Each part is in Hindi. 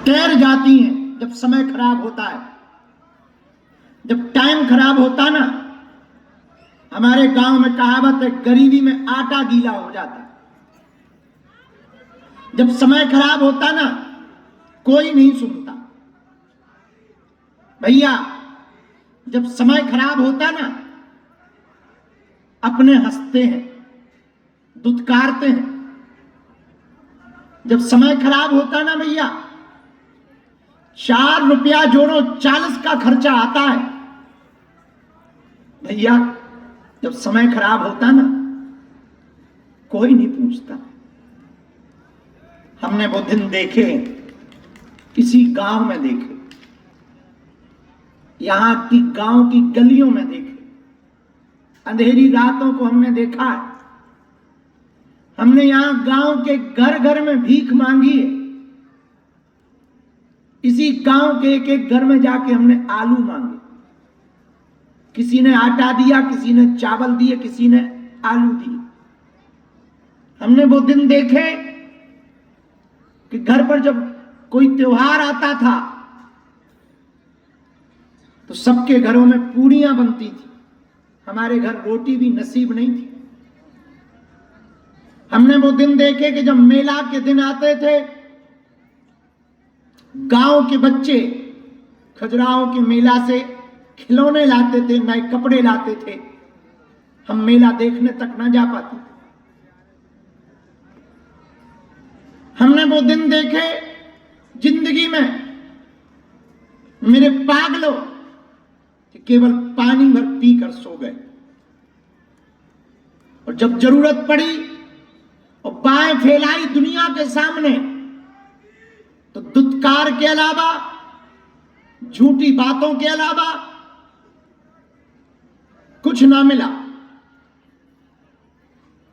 तैर जाती हैं जब समय खराब होता है। जब टाइम खराब होता ना, हमारे गांव में कहावत है, गरीबी में आटा गीला हो जाता है। जब समय खराब होता ना, कोई नहीं सुनता। भैया, जब समय खराब होता ना, अपने हंसते हैं, दुत्कारते हैं। जब समय खराब होता ना भैया, 4 रुपया जोड़ो 40 का खर्चा आता है। भैया, जब समय खराब होता ना, कोई नहीं पूछता। हमने वो दिन देखे, किसी गांव में देखे, यहां की गांव की गलियों में देखे, अंधेरी रातों को हमने देखा है। हमने यहां गांव के घर घर में भीख मांगी है। इसी गांव के एक एक घर में जाके हमने आलू मांगे। किसी ने आटा दिया, किसी ने चावल दिए, किसी ने आलू दिए। हमने वो दिन देखे कि घर पर जब कोई त्योहार आता था तो सबके घरों में पूड़ियां बनती थी। हमारे घर रोटी भी नसीब नहीं थी। हमने वो दिन देखे कि जब मेला के दिन आते थे, गांव के बच्चे खजुराहो के मेला से खिलौने लाते थे, नए कपड़े लाते थे। हम मेला देखने तक ना जा पाते। हमने वो दिन देखे जिंदगी में, मेरे पागलों, कि केवल पानी भर पीकर सो गए, और जब जरूरत पड़ी और बाहें फैलाई दुनिया के सामने, तो दुत्कार के अलावा, झूठी बातों के अलावा कुछ ना मिला।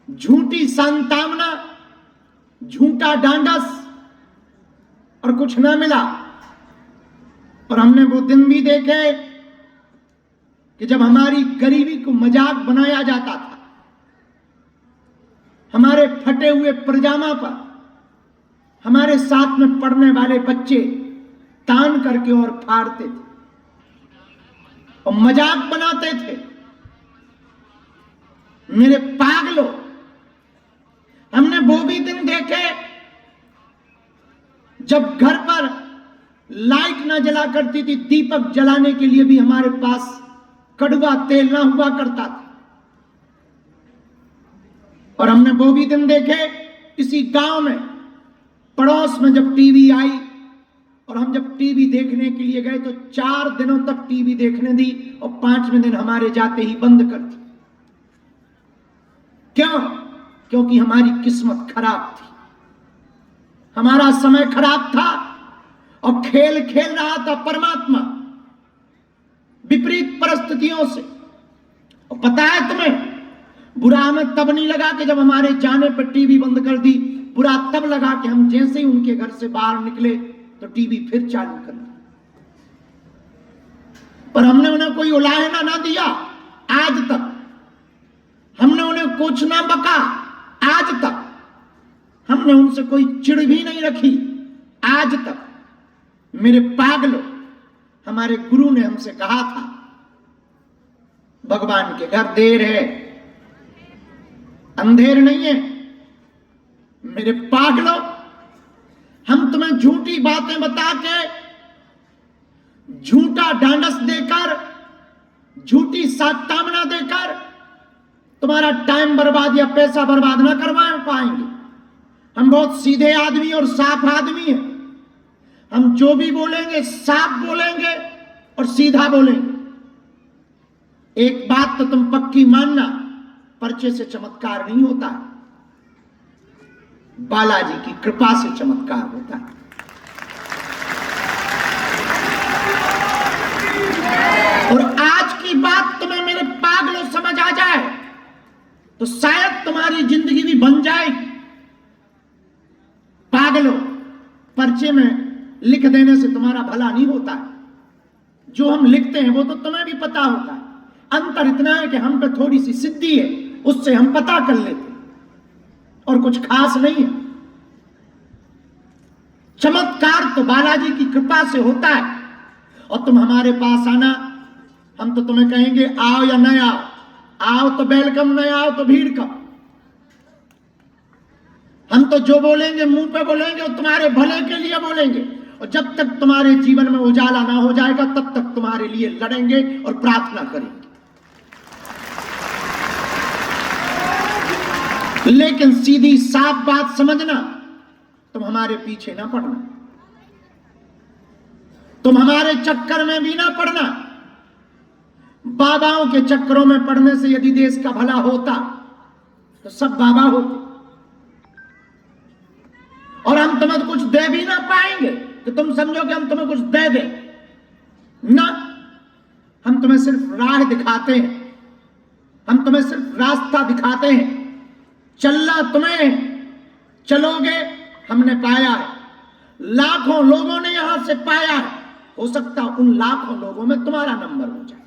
झूठी सांत्वना, झूठा डांडस, और कुछ ना मिला। और हमने वो दिन भी देखे कि जब हमारी गरीबी को मजाक बनाया जाता था, हमारे फटे हुए पजामा पर हमारे साथ में पढ़ने वाले बच्चे तान करके और फाड़ते थे और मजाक बनाते थे। मेरे पागलों, हमने वो भी दिन देखे जब घर पर लाइट ना जला करती थी, दीपक जलाने के लिए भी हमारे पास कड़वा तेल ना हुआ करता था। और हमने वो भी दिन देखे इसी गांव में, पड़ोस में जब टीवी आई और हम जब टीवी देखने के लिए गए तो 4 दिनों तक टीवी देखने दी और 5वें दिन हमारे जाते ही बंद कर दी। क्यों? क्योंकि हमारी किस्मत खराब थी, हमारा समय खराब था और खेल खेल रहा था परमात्मा विपरीत परिस्थितियों से। और पता है तुम्हें, बुरा हमें तब नहीं लगा कि जब हमारे जाने पर टीवी बंद कर दी। बुरा तब लगा कि हम जैसे ही उनके घर से बाहर निकले तो टीवी फिर चालू कर दी। पर हमने उन्हें कोई उलाहना ना दिया आज तक। हमने उन्हें कुछ ना बका आज तक। हमने उनसे कोई चिढ़ भी नहीं रखी आज तक। मेरे पागलों, हमारे गुरु ने हमसे कहा था, भगवान के घर देर है, अंधेर नहीं है। मेरे पागलों, हम तुम्हें झूठी बातें बता के, झूठा डांडस देकर, झूठी सांत्वना देकर तुम्हारा टाइम बर्बाद या पैसा बर्बाद ना करवा पाएंगे। हम बहुत सीधे आदमी और साफ आदमी हैं। हम जो भी बोलेंगे साफ बोलेंगे और सीधा बोलेंगे। एक बात तो तुम पक्की मानना, पर्चे से चमत्कार नहीं होता है, बालाजी की कृपा से चमत्कार होता है। और आज की बात तुम्हें मेरे पागलों समझ आ जाए तो शायद तुम्हारी जिंदगी भी बन जाएगी। पागलों, पर्चे में लिख देने से तुम्हारा भला नहीं होता है। जो हम लिखते हैं वो तो तुम्हें भी पता होता है। अंतर इतना है कि हम पे थोड़ी सी सिद्धि है, उससे हम पता कर लेते, और कुछ खास नहीं है। चमत्कार तो बालाजी की कृपा से होता है। और तुम हमारे पास आना, हम तो तुम्हें कहेंगे आओ या न आओ, आओ तो वेलकम, न आओ तो भीड़ कम। हम तो जो बोलेंगे मुंह पे बोलेंगे और तुम्हारे भले के लिए बोलेंगे, और जब तक तुम्हारे जीवन में उजाला ना हो जाएगा तब तक तुम्हारे लिए लड़ेंगे और प्रार्थना करेंगे। लेकिन सीधी साफ बात समझना, तुम हमारे पीछे ना पड़ना, तुम हमारे चक्कर में भी ना पड़ना। बाबाओं के चक्करों में पड़ने से यदि देश का भला होता तो सब बाबा होते, और हम तुम्हें कुछ दे भी ना पाएंगे कि तुम समझो कि हम तुम्हें कुछ दे दें ना। हम तुम्हें सिर्फ राह दिखाते हैं, हम तुम्हें सिर्फ रास्ता दिखाते हैं। चलना तुम्हें, चलोगे हमने पाया है, लाखों लोगों ने यहां से पाया है। हो सकता उन लाखों लोगों में तुम्हारा नंबर हो जाए।